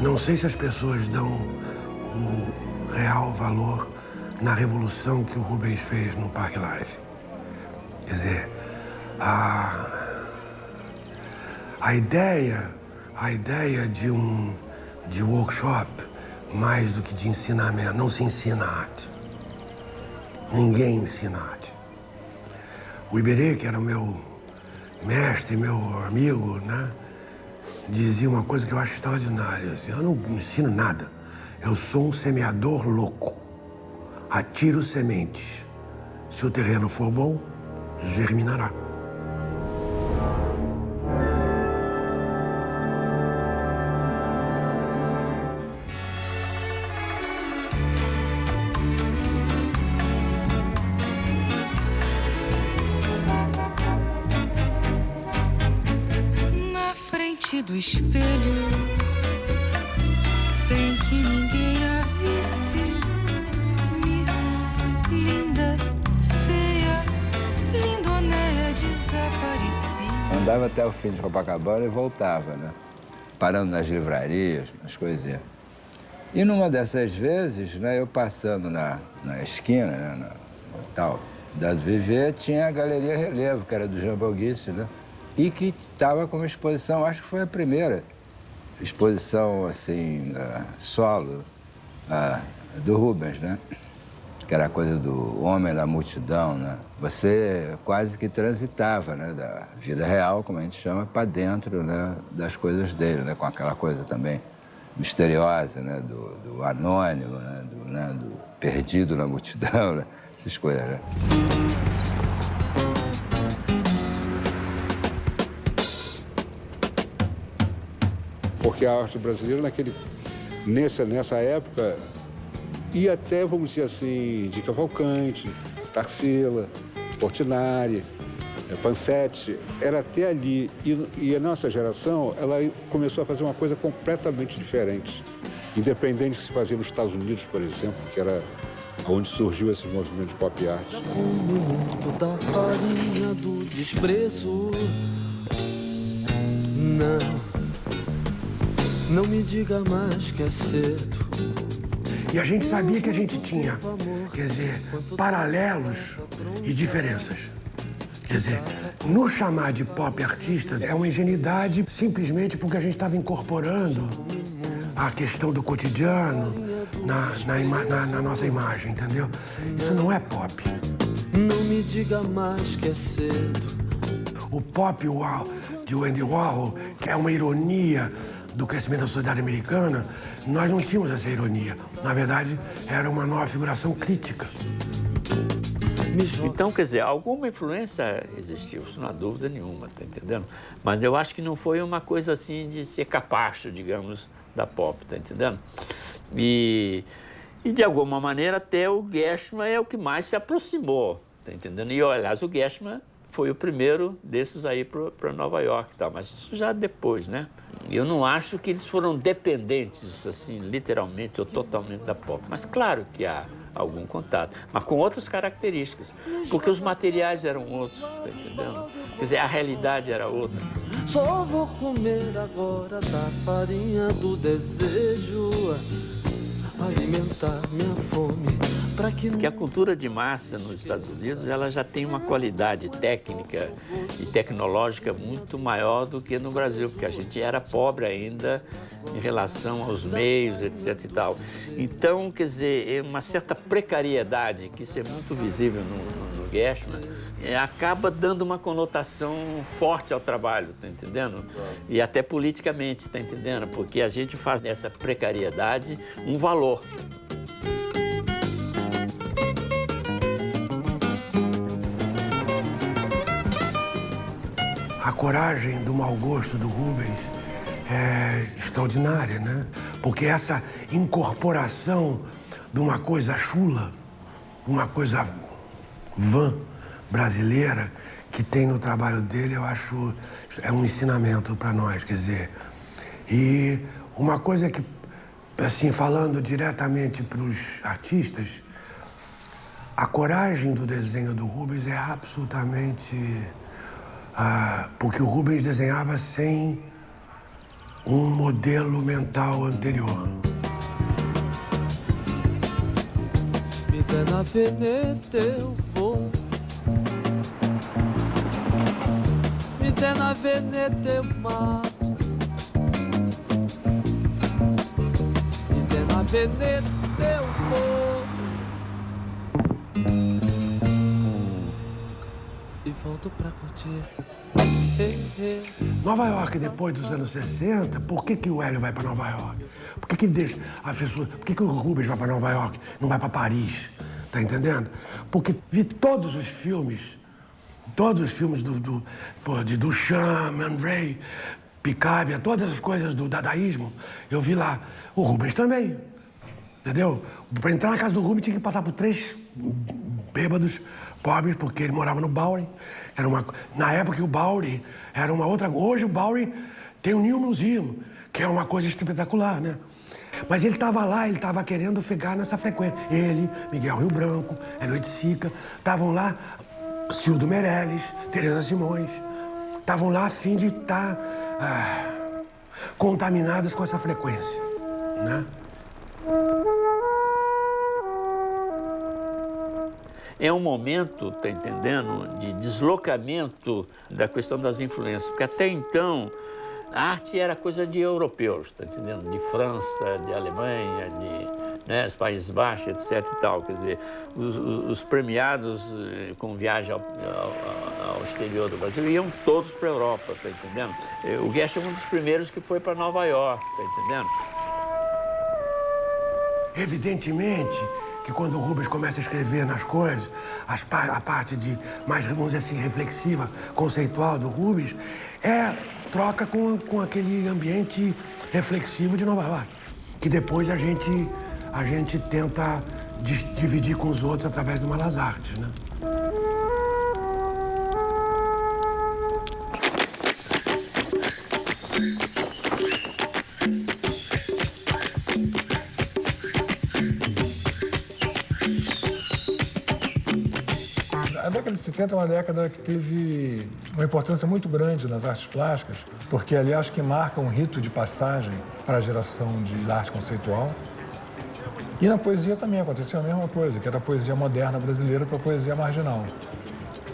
Não sei se as pessoas dão o real valor na revolução que o Rubens fez no Parque Lage. Quer dizer, a ideia de workshop, mais do que de ensinamento, não se ensina arte. Ninguém ensina arte. O Iberê, que era o meu mestre, meu amigo, né, dizia uma coisa que eu acho extraordinária. Assim, eu não ensino nada. Eu sou um semeador louco. Atiro sementes. Se o terreno for bom, germinará. Na frente do espelho, sem que ninguém a visse, Miss Linda, feia, Lindonéia desaparecia. Andava até o fim de Copacabana e voltava, né? Parando nas livrarias, nas coisinhas. E numa dessas vezes, né, eu passando na esquina, né, no tal, da Viver, tinha a Galeria Relevo, que era do Jean Boguice, né? E que estava com uma exposição, acho que foi a primeira exposição, assim, solo, do Rubens, né? Que era a coisa do homem da multidão, né? Você quase que transitava, né, da vida real, como a gente chama, para dentro, né, das coisas dele, né? Com aquela coisa também misteriosa, né, do anônimo, né, do perdido na multidão, né? Essas coisas, né? Porque a arte brasileira, nessa época, ia até, vamos dizer assim, de Cavalcante, Tarsila, Portinari, Pansetti, era até ali. E a nossa geração, ela começou a fazer uma coisa completamente diferente. Independente do que se fazia nos Estados Unidos, por exemplo, que era onde surgiu esse movimento de pop art. O mundo da farinha do desprezo. Não me diga mais que é cedo. E a gente sabia que a gente tinha, quer dizer, paralelos e diferenças. Quer dizer, nos chamar de pop artistas é uma ingenuidade simplesmente porque a gente estava incorporando a questão do cotidiano na nossa imagem, entendeu? Isso não é pop. Não me diga mais que é cedo. O pop de Andy Warhol, que é uma ironia do crescimento da sociedade americana, nós não tínhamos essa ironia. Na verdade, era uma nova figuração crítica. Então, quer dizer, alguma influência existiu, isso não há dúvida nenhuma, tá entendendo? Mas eu acho que não foi uma coisa assim de ser capacho, digamos, da pop, tá entendendo? E de alguma maneira até o Gershwin é o que mais se aproximou, tá entendendo? E, aliás, o Gershwin foi o primeiro desses aí para Nova York, tá? Mas isso já depois, né? Eu não acho que eles foram dependentes, assim, literalmente ou totalmente da pop. Mas claro que há algum contato, mas com outras características, porque os materiais eram outros, tá entendendo? Quer dizer, a realidade era outra. Só vou comer agora da farinha do desejo, alimentar minha fome. Porque a cultura de massa nos Estados Unidos ela já tem uma qualidade técnica e tecnológica muito maior do que no Brasil, porque a gente era pobre ainda em relação aos meios, etc. e tal. Então, quer dizer, é uma certa precariedade, que isso é muito visível no Gershwin, acaba dando uma conotação forte ao trabalho, tá entendendo? E até politicamente, tá entendendo? Porque a gente faz dessa precariedade um valor. A coragem do mau gosto do Rubens é extraordinária, né? Porque essa incorporação de uma coisa chula, uma coisa vã brasileira que tem no trabalho dele, eu acho é um ensinamento para nós, quer dizer. E uma coisa que, assim, falando diretamente para os artistas, a coragem do desenho do Rubens é absolutamente... porque o Rubens desenhava sem um modelo mental anterior. Se me der na veneta eu vou. Me der na veneta eu mato. Se me der na veneta eu vou. E volto pra curtir. Nova York, depois dos anos 60, por que o Hélio vai para Nova York? Por que deixa as pessoas... Por que o Rubens vai para Nova York, não vai para Paris? Tá entendendo? Porque vi todos os filmes do Duchamp, Man Ray, Picabia, todas as coisas do dadaísmo, eu vi lá. O Rubens também, entendeu? Para entrar na casa do Rubens tinha que passar por 3 bêbados pobres, porque ele morava no Bowery. Na época o Bowery era uma outra... Hoje o Bowery tem o New Museum, que é uma coisa espetacular, né? Mas ele estava lá, ele estava querendo ficar nessa frequência. Ele, Miguel Rio Branco, Eloy de Sica, estavam lá, Cildo Meirelles, Teresa Simões, estavam lá a fim de estar contaminados com essa frequência, né? É um momento, tá entendendo, de deslocamento da questão das influências, porque até então a arte era coisa de europeus, tá entendendo? De França, de Alemanha, de os Países Baixos, etc e tal. Quer dizer, os premiados com viagem ao exterior do Brasil iam todos para a Europa, tá entendendo? O Guest é um dos primeiros que foi para Nova York, tá entendendo? Evidentemente que quando o Rubens começa a escrever nas coisas, a parte de mais, vamos dizer assim, reflexiva, conceitual do Rubens, troca com aquele ambiente reflexivo de Nova York, que depois a gente tenta dividir com os outros através do Malas Artes, né? A década de 70 é uma década que teve uma importância muito grande nas artes plásticas, porque ali acho que marca um rito de passagem para a geração de arte conceitual. E na poesia também aconteceu a mesma coisa, que era a poesia moderna brasileira para a poesia marginal.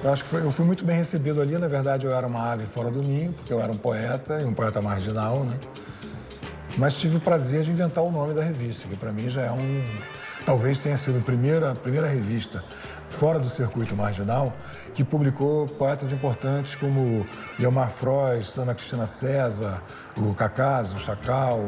Eu acho que eu fui muito bem recebido ali. Na verdade, eu era uma ave fora do ninho, porque eu era um poeta, e um poeta marginal, né? Mas tive o prazer de inventar o nome da revista, que para mim já é talvez tenha sido a primeira revista fora do circuito marginal que publicou poetas importantes como Leomar Frois, Ana Cristina César, o Cacaso, o Chacal.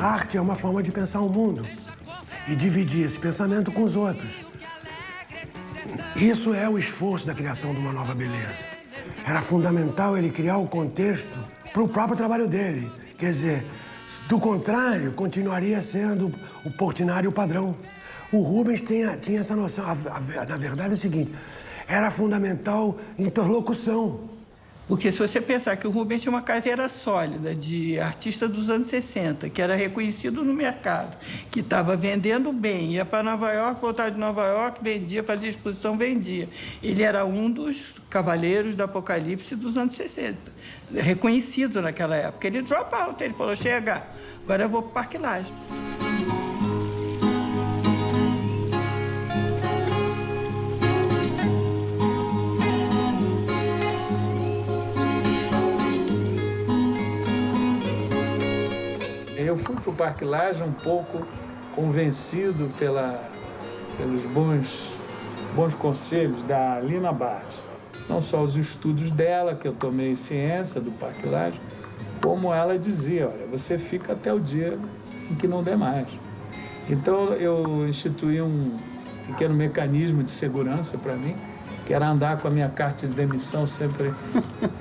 A arte é uma forma de pensar o mundo e dividir esse pensamento com os outros. Isso é o esforço da criação de uma nova beleza. Era fundamental ele criar o contexto para o próprio trabalho dele. Quer dizer, do contrário, continuaria sendo o Portinari o padrão. O Rubens tinha essa noção. Na verdade é o seguinte, era fundamental interlocução. Porque se você pensar que o Rubens tinha uma carreira sólida de artista dos anos 60, que era reconhecido no mercado, que estava vendendo bem, ia para Nova York, voltava de Nova York, vendia, fazia exposição, vendia. Ele era um dos cavaleiros do Apocalipse dos anos 60, reconhecido naquela época. Ele drop out, ele falou, chega, agora eu vou para o Parque Lage. Eu fui para o Parque Lage um pouco convencido pelos bons conselhos da Lina Bart. Não só os estudos dela, que eu tomei ciência do Parque Lage, como ela dizia, olha, você fica até o dia em que não der mais. Então eu instituí um pequeno mecanismo de segurança para mim, que era andar com a minha carta de demissão sempre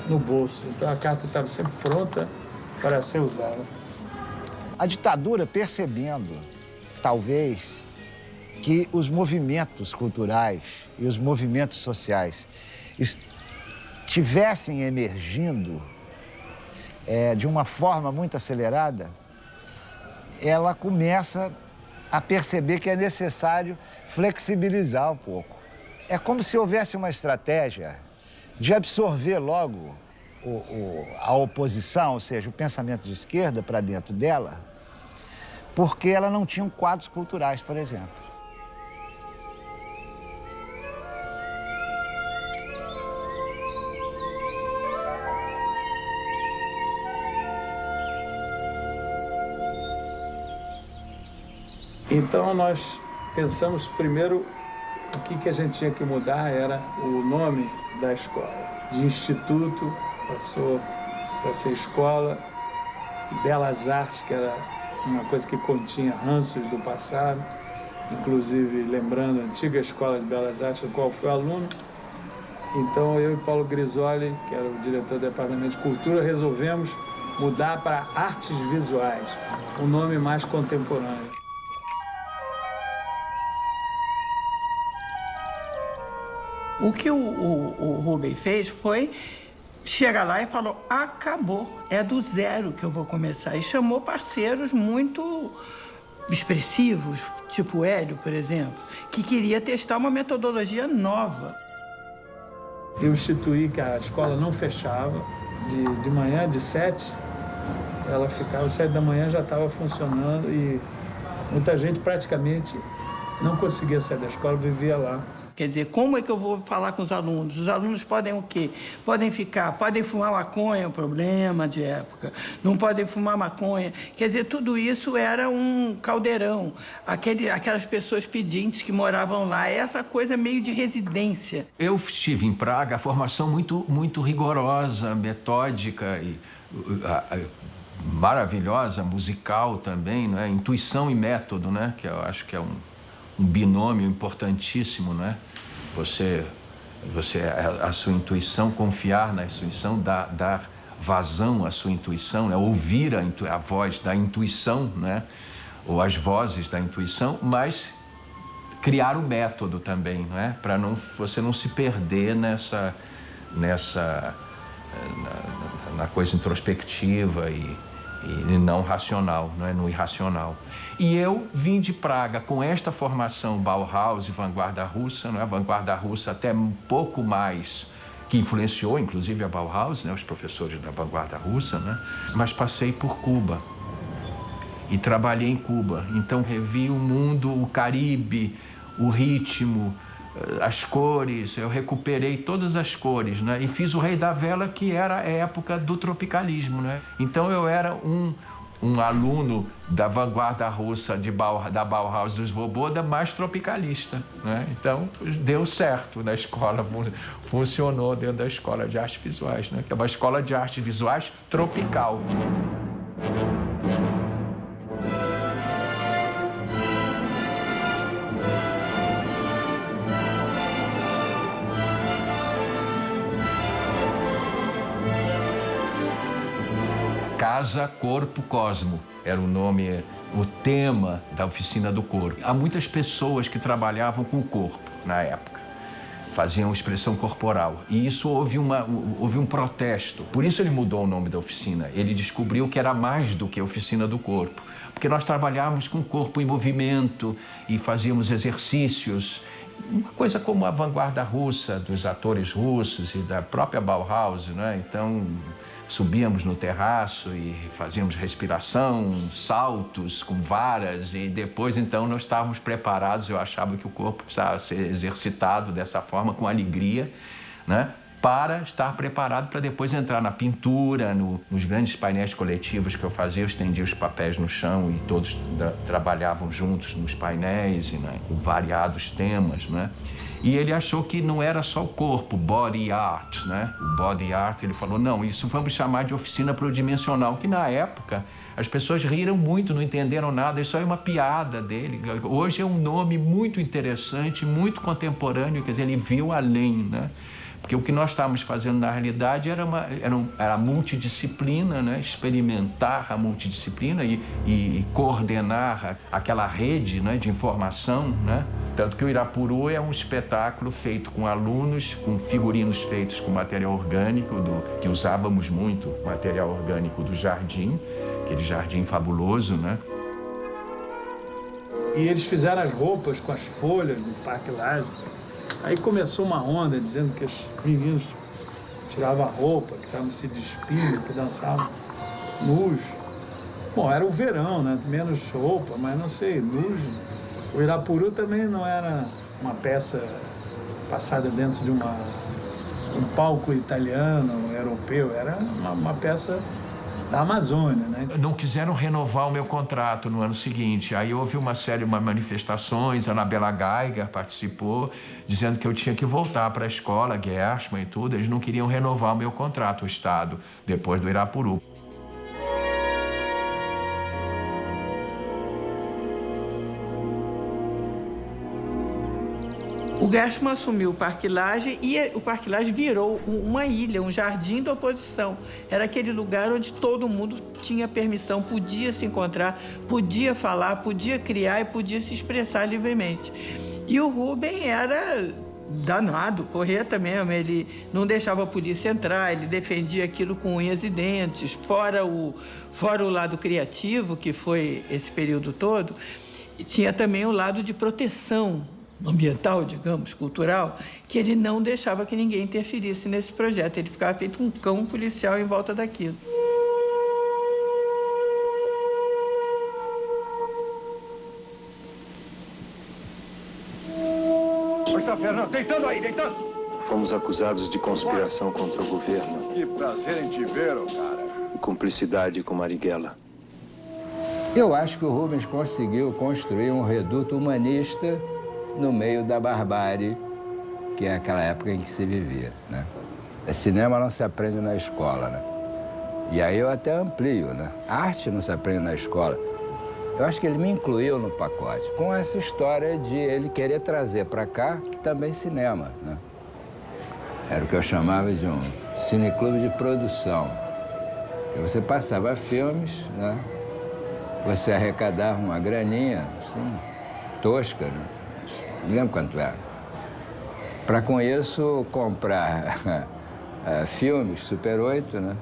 no bolso. Então a carta estava sempre pronta para ser usada. A ditadura, percebendo, talvez, que os movimentos culturais e os movimentos sociais estivessem emergindo de uma forma muito acelerada, ela começa a perceber que é necessário flexibilizar um pouco. É como se houvesse uma estratégia de absorver logo a oposição, ou seja, o pensamento de esquerda para dentro dela, porque ela não tinha quadros culturais, por exemplo. Então nós pensamos primeiro o que a gente tinha que mudar era o nome da escola. De instituto passou para ser escola, e Belas Artes, que era uma coisa que continha ranços do passado, inclusive lembrando a antiga escola de Belas Artes, do qual fui aluno. Então eu e Paulo Grisoli, que era o diretor do Departamento de Cultura, resolvemos mudar para Artes Visuais, um nome mais contemporâneo. O que o Rubens fez foi chegar lá e falou, acabou, é do zero que eu vou começar. E chamou parceiros muito expressivos, tipo o Hélio, por exemplo, que queria testar uma metodologia nova. Eu instituí que a escola não fechava, de manhã, de 7, ela ficava, 7 da manhã já estava funcionando e muita gente praticamente não conseguia sair da escola, vivia lá. Quer dizer, como é que eu vou falar com os alunos? Os alunos podem o quê? Podem fumar maconha, é um problema de época. Não podem fumar maconha. Quer dizer, tudo isso era um caldeirão. Aquelas pessoas pedintes que moravam lá, essa coisa meio de residência. Eu estive em Praga, a formação muito rigorosa, metódica e maravilhosa, musical também, né? Intuição e método, né? Que eu acho que é um binômio importantíssimo, né? A sua intuição, confiar na sua intuição, dar vazão à sua intuição, né? Ouvir a voz da intuição, né? Ou as vozes da intuição, mas criar o método também, né? Para você não se perder na coisa introspectiva e não racional, não é? No irracional. E eu vim de Praga com esta formação Bauhaus e vanguarda russa, não é? A vanguarda russa até um pouco mais, que influenciou inclusive a Bauhaus, né? Os professores da vanguarda russa, né? Mas passei por Cuba e trabalhei em Cuba. Então revi o mundo, o Caribe, o ritmo, as cores, eu recuperei todas as cores, né? E fiz o Rei da Vela, que era a época do tropicalismo, né? Então eu era um aluno da vanguarda russa da Bauhaus do Svoboda, mais tropicalista, né? Então deu certo na escola, funcionou dentro da Escola de Artes Visuais, né? Que é uma escola de artes visuais tropical. Casa, Corpo, Cosmo. Era o nome, o tema da oficina do corpo. Há muitas pessoas que trabalhavam com o corpo na época, faziam expressão corporal. E isso houve um protesto. Por isso ele mudou o nome da oficina. Ele descobriu que era mais do que a oficina do corpo. Porque nós trabalhávamos com o corpo em movimento e fazíamos exercícios. Uma coisa como a vanguarda russa, dos atores russos e da própria Bauhaus, né? Então, subíamos no terraço e fazíamos respiração, saltos com varas e depois, então, nós estávamos preparados. Eu achava que o corpo precisava ser exercitado dessa forma, com alegria, né? Para estar preparado para depois entrar na pintura, nos grandes painéis coletivos que eu fazia. Eu estendia os papéis no chão e todos trabalhavam juntos nos painéis, né? Com variados temas, né? E ele achou que não era só o corpo, body art, né? O body art, ele falou, não, isso vamos chamar de oficina pluridimensional, que na época as pessoas riram muito, não entenderam nada, isso é uma piada dele. Hoje é um nome muito interessante, muito contemporâneo, quer dizer, ele viu além, né? Porque o que nós estávamos fazendo, na realidade, era a multidisciplina, né? Experimentar a multidisciplina e coordenar aquela rede, né, de informação, né? Tanto que o Irapuru é um espetáculo feito com alunos, com figurinos feitos com material orgânico, que usávamos muito, material orgânico do jardim, aquele jardim fabuloso, né? E eles fizeram as roupas com as folhas do Parque Lage. Aí começou uma onda dizendo que os meninos tiravam a roupa, que estavam se despindo, que dançavam nus. Bom, era o verão, né? Menos roupa, mas não sei, nus. O Irapuru também não era uma peça passada dentro de um palco italiano, europeu. Era uma peça da Amazônia, né? Não quiseram renovar o meu contrato no ano seguinte. Aí houve uma série de manifestações, a Anabela Geiger participou, dizendo que eu tinha que voltar para a escola, Gershman e tudo. Eles não queriam renovar o meu contrato, o Estado, depois do Irapuru. O Gershman assumiu o Parque Lage e o Parque Lage virou uma ilha, um jardim da oposição. Era aquele lugar onde todo mundo tinha permissão, podia se encontrar, podia falar, podia criar e podia se expressar livremente. E o Rubem era danado, porreta mesmo. Ele não deixava a polícia entrar, ele defendia aquilo com unhas e dentes. Fora o lado criativo, que foi esse período todo, tinha também o lado de proteção ambiental, digamos, cultural, que ele não deixava que ninguém interferisse nesse projeto. Ele ficava feito um cão policial em volta daquilo. Pois tá, Fernando, deitando aí, deitando! Fomos acusados de conspiração contra o governo. Que prazer em te ver, cara. E cumplicidade com Marighella. Eu acho que o Rubens conseguiu construir um reduto humanista no meio da barbárie, que é aquela época em que se vivia, né? Cinema não se aprende na escola, né? E aí eu até amplio, né? Arte não se aprende na escola. Eu acho que ele me incluiu no pacote, com essa história de ele querer trazer para cá também cinema, né? Era o que eu chamava de um cineclube de produção. Que você passava filmes, né? Você arrecadava uma graninha, assim, tosca, né? Não lembro quanto era. Para com isso comprar filmes, Super 8, né?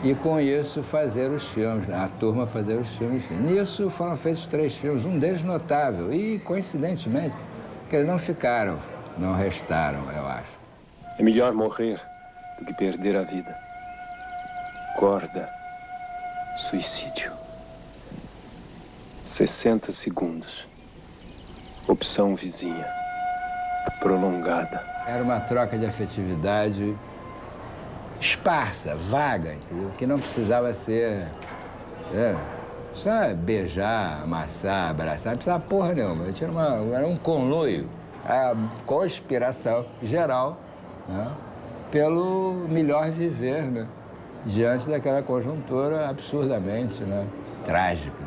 E com isso fazer os filmes, né? A turma fazer os filmes, enfim. Nisso foram feitos 3 filmes, um deles notável. E, coincidentemente, que eles não ficaram, não restaram, eu acho. É melhor morrer do que perder a vida. Corda, suicídio. 60 segundos. Opção vizinha. Prolongada. Era uma troca de afetividade esparsa, vaga, entendeu? Que não precisava ser... só beijar, amassar, abraçar, não precisava porra nenhuma. Era um conluio, a conspiração geral, né? Pelo melhor viver, né? Diante daquela conjuntura absurdamente, né? Trágica.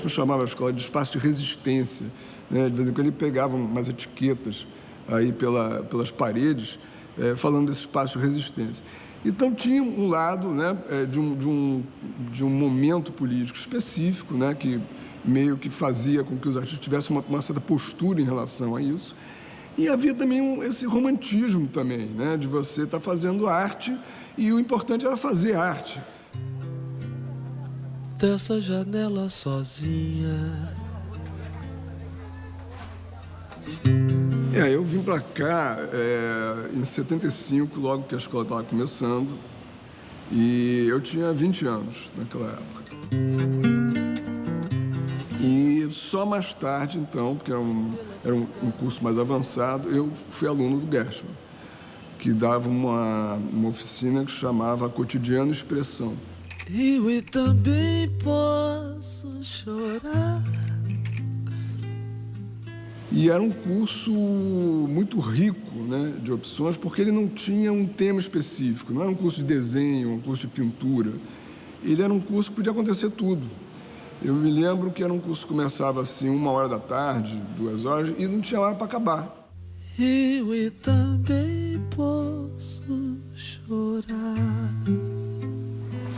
Eu chamava a escola de espaço de resistência, né? De vez em quando ele pegava umas etiquetas aí pelas paredes, falando desse espaço de resistência. Então tinha um lado, né, de um momento político específico, né, que meio que fazia com que os artistas tivessem uma certa postura em relação a isso. E havia também esse romantismo também, né, de você estar fazendo arte e o importante era fazer arte. Dessa janela sozinha. Eu vim para cá em 75, logo que a escola estava começando, e eu tinha 20 anos naquela época. E só mais tarde, então, porque era um curso mais avançado, eu fui aluno do Gershman, que dava uma oficina que chamava Cotidiano Expressão. Eu também posso chorar. E era um curso muito rico, né, de opções, porque ele não tinha um tema específico. Não era um curso de desenho, um curso de pintura. Ele era um curso que podia acontecer tudo. Eu me lembro que era um curso que começava assim 1h da tarde, 2 horas, e não tinha hora para acabar. rio e também posso chorar.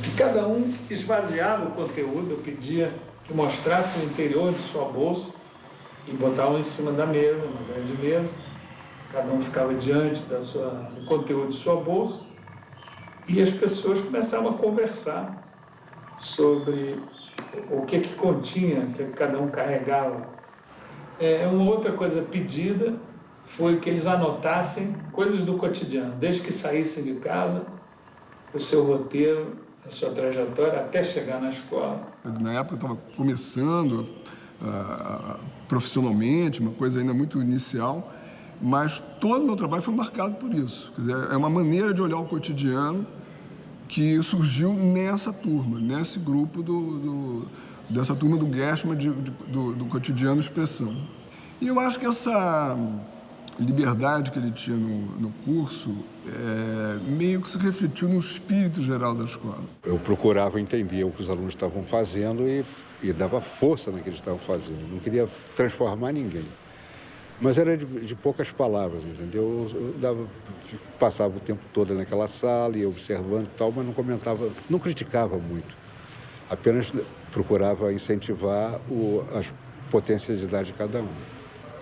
E cada um esvaziava o conteúdo, eu pedia que mostrasse o interior de sua bolsa e botavam em cima da mesa, uma grande mesa. Cada um ficava diante do conteúdo de sua bolsa e as pessoas começavam a conversar sobre o que continha, o que cada um carregava. Uma outra coisa pedida foi que eles anotassem coisas do cotidiano, desde que saíssem de casa, o seu roteiro, a sua trajetória até chegar na escola. Na época eu estava começando profissionalmente, uma coisa ainda muito inicial, mas todo o meu trabalho foi marcado por isso. Quer dizer, é uma maneira de olhar o cotidiano que surgiu nessa turma, nesse grupo dessa turma do Gershman, do cotidiano expressão. E eu acho que essa liberdade que ele tinha no curso meio que se refletiu no espírito geral da escola. Eu procurava entender o que os alunos estavam fazendo e dava força no que eles estavam fazendo. Não queria transformar ninguém. Mas era de poucas palavras, entendeu? Eu passava o tempo todo naquela sala, ia observando e tal, mas não comentava, não criticava muito. Apenas procurava incentivar as potencialidades de cada um.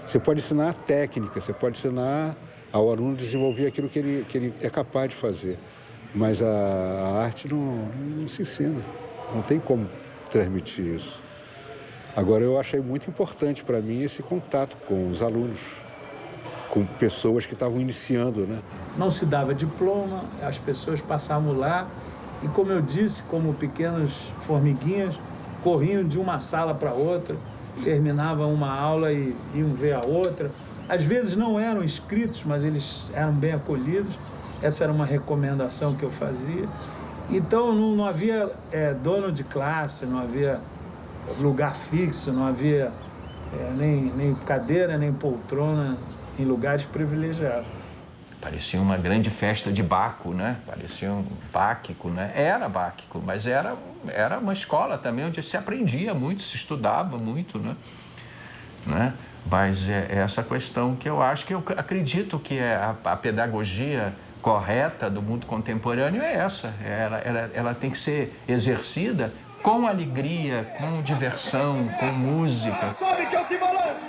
Você pode ensinar a técnica, você pode ensinar ao aluno a desenvolver aquilo que ele é capaz de fazer. Mas a arte não se ensina, não tem como transmitir isso. Agora, eu achei muito importante para mim esse contato com os alunos, com pessoas que estavam iniciando, né? Não se dava diploma, as pessoas passavam lá e, como eu disse, como pequenas formiguinhas, corriam de uma sala para outra, terminavam uma aula e iam ver a outra. Às vezes não eram inscritos, mas eles eram bem acolhidos. Essa era uma recomendação que eu fazia. Então, não havia dono de classe, não havia lugar fixo, não havia nem cadeira, nem poltrona em lugares privilegiados. Parecia uma grande festa de Baco, né? Parecia um báquico, né? Era báquico, mas era uma escola também onde se aprendia muito, se estudava muito, né? Mas é essa questão que eu acho, que eu acredito que a pedagogia correta do mundo contemporâneo é essa. Ela tem que ser exercida com alegria, com diversão, com música. Sobe que eu te balanço!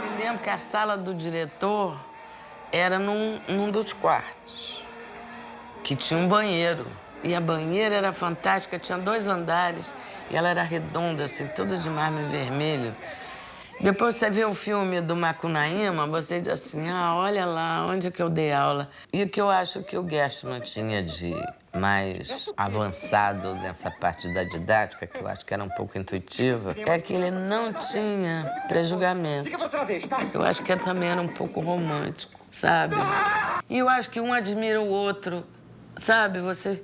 Eu lembro que a sala do diretor era num dos quartos, que tinha um banheiro. E a banheira era fantástica, tinha 2 andares e ela era redonda, assim, toda de mármore vermelho. Depois você vê o filme do Macunaíma, você diz assim, olha lá, onde que eu dei aula. E o que eu acho que o Gershman tinha de mais avançado nessa parte da didática, que eu acho que era um pouco intuitiva, é que ele não tinha pré-julgamento. Eu acho que também era um pouco romântico, sabe? E eu acho que um admira o outro, sabe? Você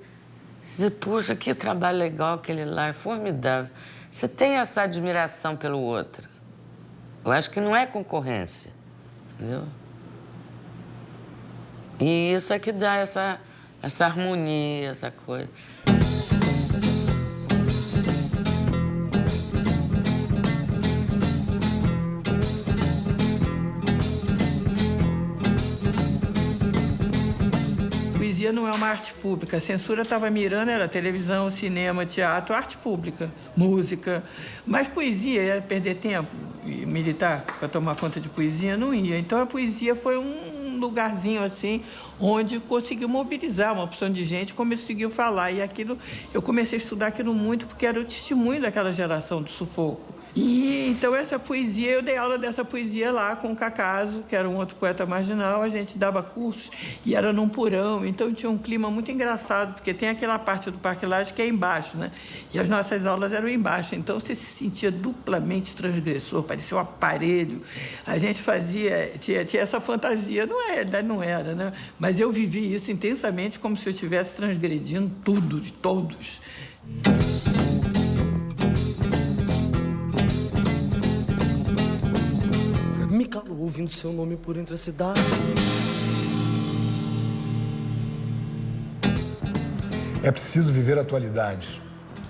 diz, puxa, que trabalho legal aquele lá, é formidável. Você tem essa admiração pelo outro. Eu acho que não é concorrência, entendeu? E isso é que dá essa harmonia, essa coisa. Poesia não é uma arte pública. A censura estava mirando, era televisão, cinema, teatro, arte pública, música. Mas poesia ia perder tempo militar para tomar conta de poesia? Não ia. Então a poesia foi um lugarzinho assim, onde conseguiu mobilizar uma opção de gente, conseguiu falar. E aquilo, eu comecei a estudar aquilo muito porque era o testemunho daquela geração do sufoco. E então essa poesia, eu dei aula dessa poesia lá com o Cacaso, que era um outro poeta marginal, a gente dava cursos e era num porão, então tinha um clima muito engraçado, porque tem aquela parte do Parque Lage que é embaixo, né? E as nossas aulas eram embaixo, então você se sentia duplamente transgressor, parecia um aparelho. A gente fazia, tinha essa fantasia, não era, né? Mas eu vivi isso intensamente como se eu estivesse transgredindo tudo, de todos. Me calo ouvindo seu nome por entre a cidade. É preciso viver atualidades,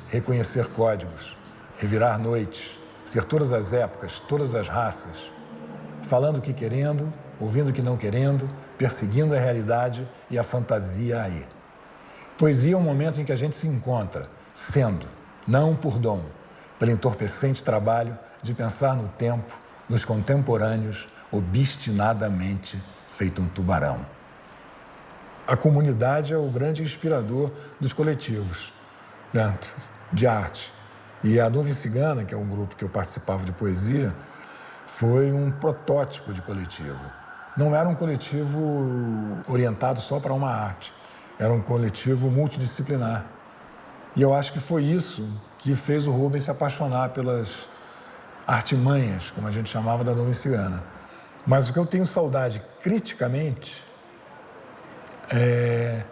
reconhecer códigos, revirar noites, ser todas as épocas, todas as raças, falando o que querendo, ouvindo o que não querendo, perseguindo a realidade e a fantasia aí. Poesia é um momento em que a gente se encontra, sendo, não por dom, pelo entorpecente trabalho de pensar no tempo, nos contemporâneos, obstinadamente feito um tubarão. A comunidade é o grande inspirador dos coletivos, né, de arte. E a Nuvem Cigana, que é um grupo que eu participava de poesia, foi um protótipo de coletivo. Não era um coletivo orientado só para uma arte, era um coletivo multidisciplinar. E eu acho que foi isso que fez o Rubens se apaixonar pelas artimanhas, como a gente chamava, da Nuvem Cigana. Mas o que eu tenho saudade criticamente é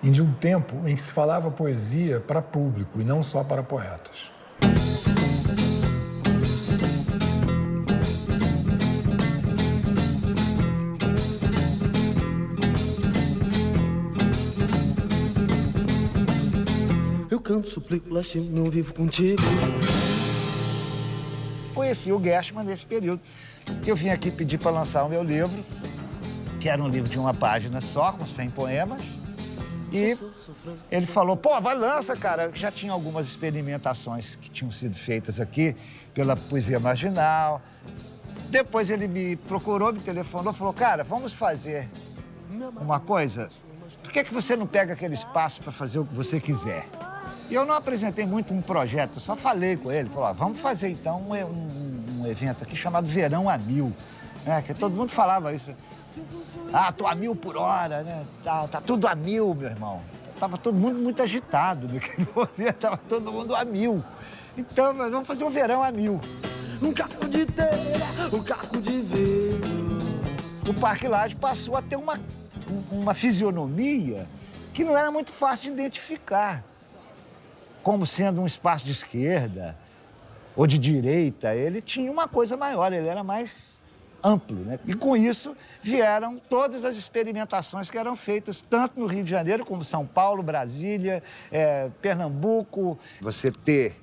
de um tempo em que se falava poesia para público e não só para poetas. Eu canto, suplico, lastimo, não vivo contigo. Conheci o Gershman nesse período, que eu vim aqui pedir para lançar o meu livro, que era um livro de uma página só, com 100 poemas. E ele falou, pô, vai, lança, cara. Já tinha algumas experimentações que tinham sido feitas aqui pela poesia marginal. Depois ele me procurou, me telefonou, falou, cara, vamos fazer uma coisa. Por que você não pega aquele espaço para fazer o que você quiser? E eu não apresentei muito um projeto, eu só falei com ele. Falou, vamos fazer então um evento aqui chamado Verão a Mil. Que todo mundo falava isso. Ah, tô a 1000 por hora, né? Tá tudo a 1000, meu irmão. Tava todo mundo muito agitado naquele momento, tava todo mundo a 1000. Então, vamos fazer um verão a 1000. Um caco de telha, um caco de vidro. O Parque Lage passou a ter uma fisionomia que não era muito fácil de identificar como sendo um espaço de esquerda ou de direita. Ele tinha uma coisa maior, ele era mais amplo, né? E com isso vieram todas as experimentações que eram feitas tanto no Rio de Janeiro como São Paulo, Brasília, Pernambuco. Você ter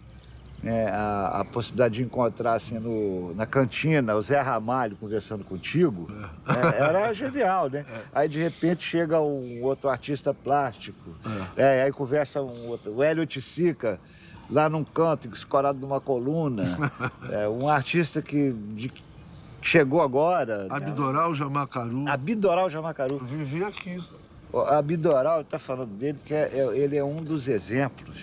a possibilidade de encontrar assim, na cantina o Zé Ramalho conversando contigo, era genial, né? Aí de repente chega um outro artista plástico, aí conversa um outro, o Hélio Tissica, lá num canto, escorado numa coluna, um artista que chegou agora. Abidoral Jamacaru. Abidoral Jamacaru. Vivi aqui. O Abidoral, está falando dele, que ele é um dos exemplos,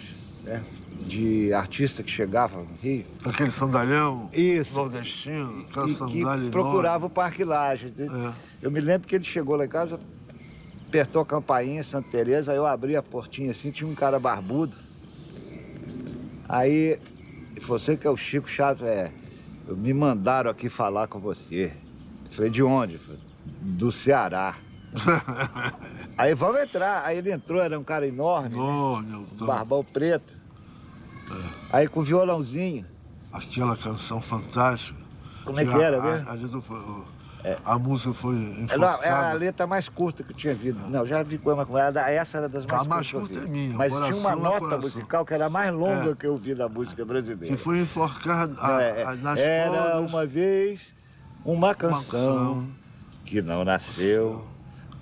né, de artista que chegava no Rio. Aquele sandalhão. Isso. Nordestino, aquela sandália enorme. Procurava o Parque Lage. Eu me lembro que ele chegou lá em casa, apertou a campainha em Santa Teresa, aí eu abri a portinha assim, tinha um cara barbudo. Aí, você que é o Chico Chato, me mandaram aqui falar com você. Eu falei, de onde? Falei, do Ceará. Aí vamos entrar. Aí ele entrou, era um cara enorme, né? Barbão preto. Aí com violãozinho. Aquela canção fantástica. Como é que era mesmo? A música foi enforcada. É a letra mais curta que eu tinha visto. Não, já vi coisa com ela. Essa era das mais curtas. A mais curta é minha. Mas tinha uma nota musical que era a mais longa que eu vi da música brasileira. Que foi enforcada nas era cordas. Uma vez uma canção que não nasceu,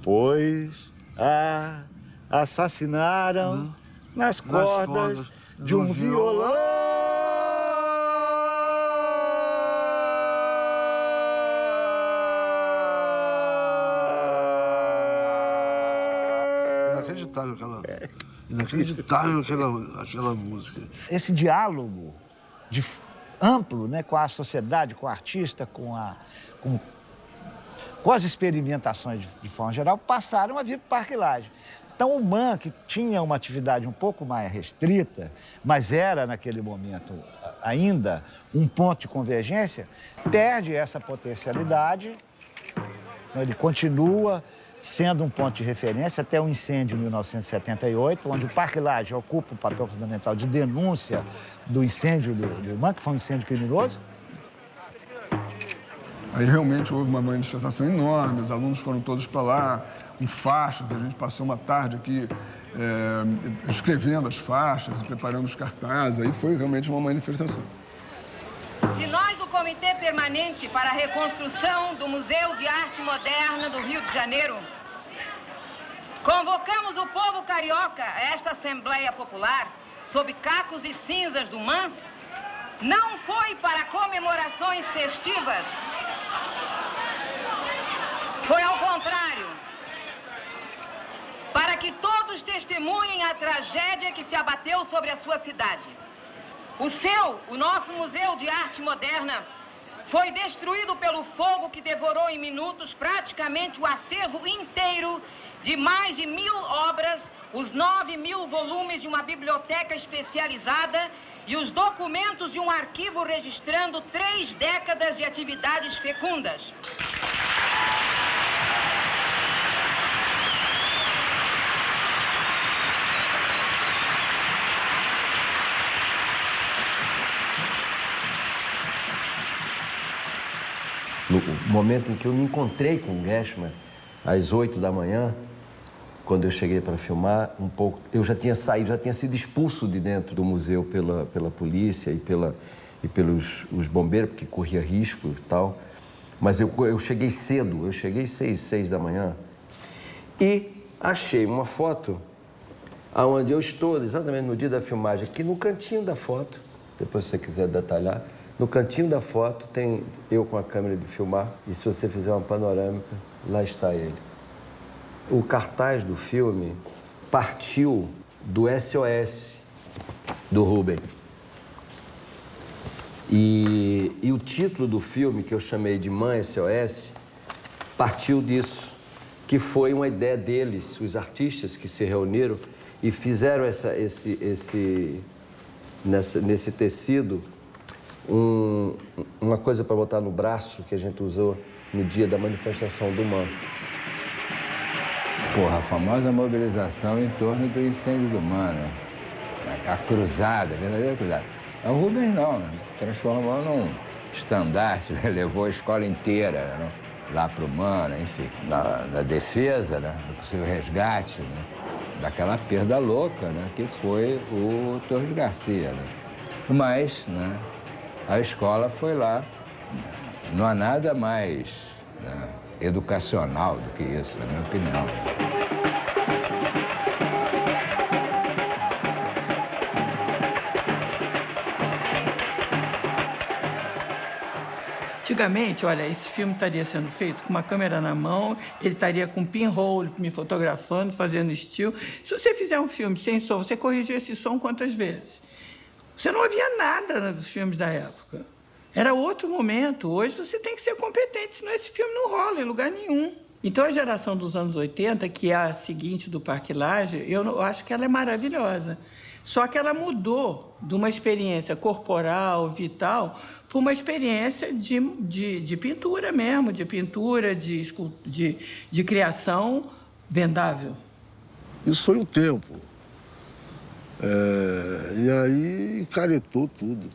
pois a assassinaram nas cordas de um violão. Inacreditável aquela música. Esse diálogo amplo, né, com a sociedade, com o artista, com as experimentações de forma geral, passaram a vir para o Parque Lage. Então o MAN, que tinha uma atividade um pouco mais restrita, mas era naquele momento ainda um ponto de convergência, perde essa potencialidade, ele continua sendo um ponto de referência até o incêndio de 1978, onde o Parque Lage ocupa um papel fundamental de denúncia do incêndio do MAN, que foi um incêndio criminoso. Aí realmente houve uma manifestação enorme, os alunos foram todos para lá, com faixas, a gente passou uma tarde aqui escrevendo as faixas e preparando os cartazes, aí foi realmente uma manifestação. Se nós, Comitê Permanente para a Reconstrução do Museu de Arte Moderna do Rio de Janeiro, convocamos o povo carioca a esta Assembleia Popular, sob cacos e cinzas do MAN, não foi para comemorações festivas, foi ao contrário, para que todos testemunhem a tragédia que se abateu sobre a sua cidade. O nosso Museu de Arte Moderna foi destruído pelo fogo que devorou em minutos praticamente o acervo inteiro de mais de 1000 obras, os 9.000 volumes de uma biblioteca especializada e os documentos de um arquivo registrando 3 décadas de atividades fecundas. No momento em que eu me encontrei com o Geschman, às 8 da manhã, quando eu cheguei para filmar, eu já tinha saído, já tinha sido expulso de dentro do museu pela polícia e pelos os bombeiros, porque corria risco e tal. Mas eu cheguei cedo, eu cheguei 6 da manhã e achei uma foto onde eu estou, exatamente no dia da filmagem, aqui no cantinho da foto, depois se você quiser detalhar, no cantinho da foto tem eu com a câmera de filmar e se você fizer uma panorâmica, lá está ele. O cartaz do filme partiu do SOS do Rubem. E o título do filme, que eu chamei de Mãe SOS, partiu disso, que foi uma ideia deles, os artistas que se reuniram e fizeram nesse tecido uma coisa para botar no braço que a gente usou no dia da manifestação do MAN. Porra, a famosa mobilização em torno do incêndio do MAN, né? A cruzada, a verdadeira cruzada. O Rubens não, né? Transformou num estandarte, né? Levou a escola inteira, né? Lá para o MAN, né? Enfim, na defesa, né? Do possível resgate, né? Daquela perda louca, né? Que foi o Torres Garcia, né? Mas, né? A escola foi lá. Não há nada mais, né, educacional do que isso, na minha opinião. Antigamente, olha, esse filme estaria sendo feito com uma câmera na mão, ele estaria com pinhole me fotografando, fazendo estilo. Se você fizer um filme sem som, você corrigiu esse som quantas vezes? Você não ouvia nada dos filmes da época. Era outro momento. Hoje você tem que ser competente, senão esse filme não rola em lugar nenhum. Então, a geração dos anos 80, que é a seguinte do Parque Lage, eu acho que ela é maravilhosa. Só que ela mudou de uma experiência corporal, vital, para uma experiência de pintura mesmo, de pintura, de criação vendável. Isso foi o tempo. E aí encaretou tudo.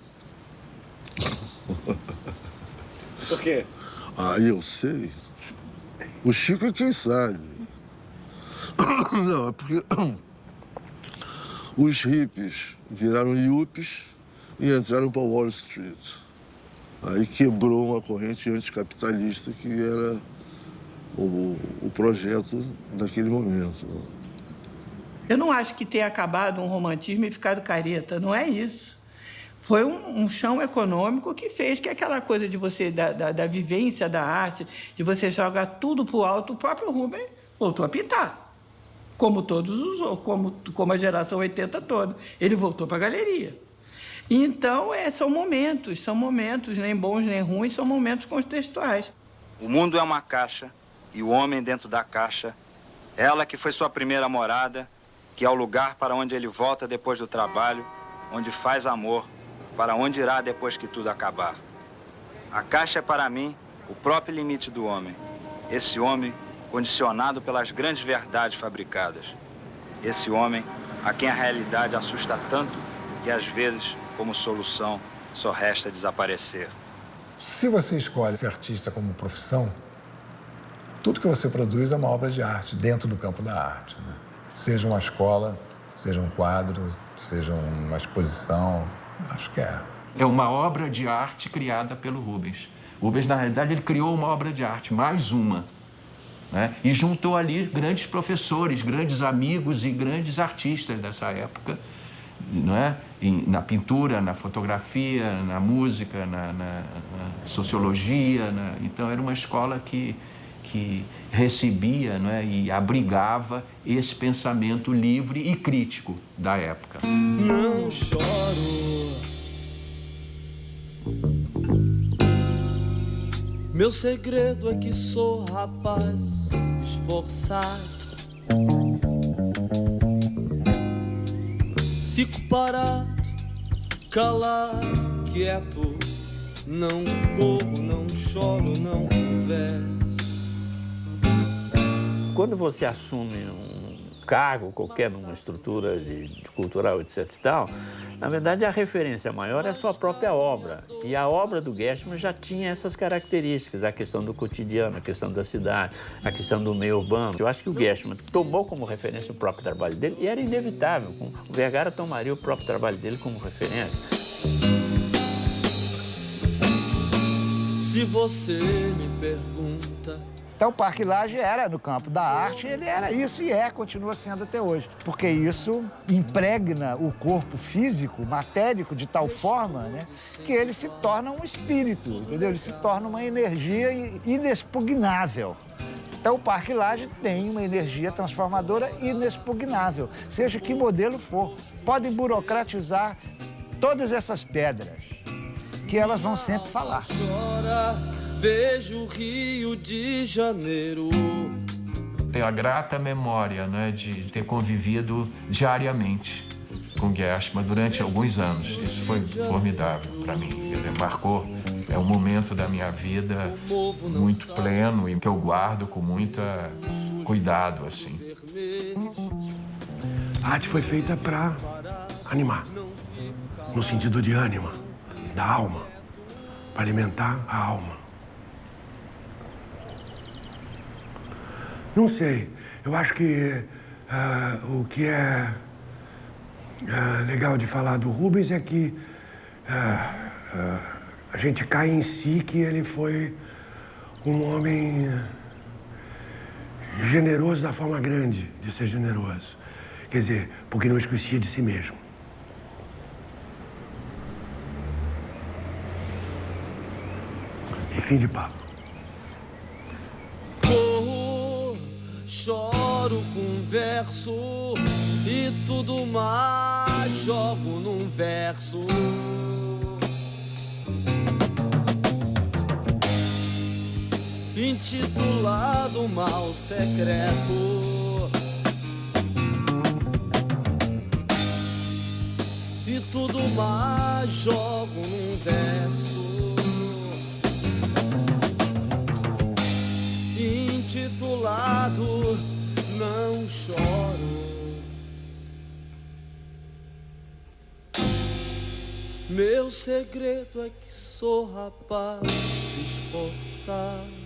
Por quê? Aí eu sei. O Chico é quem sabe. Não, é porque os hippies viraram yuppies e entraram para Wall Street. Aí quebrou uma corrente anticapitalista que era o projeto daquele momento. Eu não acho que tenha acabado um romantismo e ficado careta, não é isso. Foi um chão econômico que fez que aquela coisa de você, da vivência da arte, de você jogar tudo para o alto, o próprio Rubens voltou a pintar. Como como a geração 80 toda. Ele voltou para a galeria. Então, são momentos, nem bons nem ruins, são momentos contextuais. O mundo é uma caixa e o homem dentro da caixa, ela que foi sua primeira morada, que é o lugar para onde ele volta depois do trabalho, onde faz amor, para onde irá depois que tudo acabar. A caixa é para mim o próprio limite do homem. Esse homem condicionado pelas grandes verdades fabricadas. Esse homem a quem a realidade assusta tanto que às vezes, como solução, só resta desaparecer. Se você escolhe ser artista como profissão, tudo que você produz é uma obra de arte dentro do campo da arte, né? Seja uma escola, seja um quadro, seja uma exposição, acho que é. É uma obra de arte criada pelo Rubens. Rubens, na realidade, ele criou uma obra de arte, mais uma, né? E juntou ali grandes professores, grandes amigos e grandes artistas dessa época, não é? Na pintura, na fotografia, na música, na sociologia. Então, era uma escola que recebia, não é? E abrigava esse pensamento livre e crítico da época. Não choro, meu segredo é que sou rapaz esforçado. Fico parado, calado, quieto. Não corro, não choro, não converso. Quando você assume um cargo qualquer numa estrutura de cultural, etc. e tal, na verdade a referência maior é a sua própria obra. E a obra do Gershman já tinha essas características, a questão do cotidiano, a questão da cidade, a questão do meio urbano. Eu acho que o Gershman tomou como referência o próprio trabalho dele e era inevitável. O Vergara tomaria o próprio trabalho dele como referência. Se você me pergunta... Então, o Parque Lage era, no campo da arte, ele era isso e continua sendo até hoje. Porque isso impregna o corpo físico, matérico, de tal forma, né, que ele se torna um espírito, entendeu? Ele se torna uma energia inexpugnável. Então, o Parque Lage tem uma energia transformadora inexpugnável, seja que modelo for. Podem burocratizar todas essas pedras, que elas vão sempre falar. Vejo o Rio de Janeiro. Tenho a grata memória, né, de ter convivido diariamente com Gershman durante alguns anos. Isso foi formidável para mim. Ele marcou um momento da minha vida muito pleno e que eu guardo com muito cuidado, assim. A arte foi feita para animar, no sentido de ânima, da alma, para alimentar a alma. Não sei, eu acho que o que é legal de falar do Rubens é que a gente cai em si que ele foi um homem generoso da forma grande de ser generoso. Quer dizer, porque não esquecia de si mesmo. E fim de papo. Choro, converso e tudo mais jogo num verso. Intitulado Mal Secreto. E tudo mais jogo num verso. Intitulado Não Choro. Meu segredo é que sou rapaz esforçado.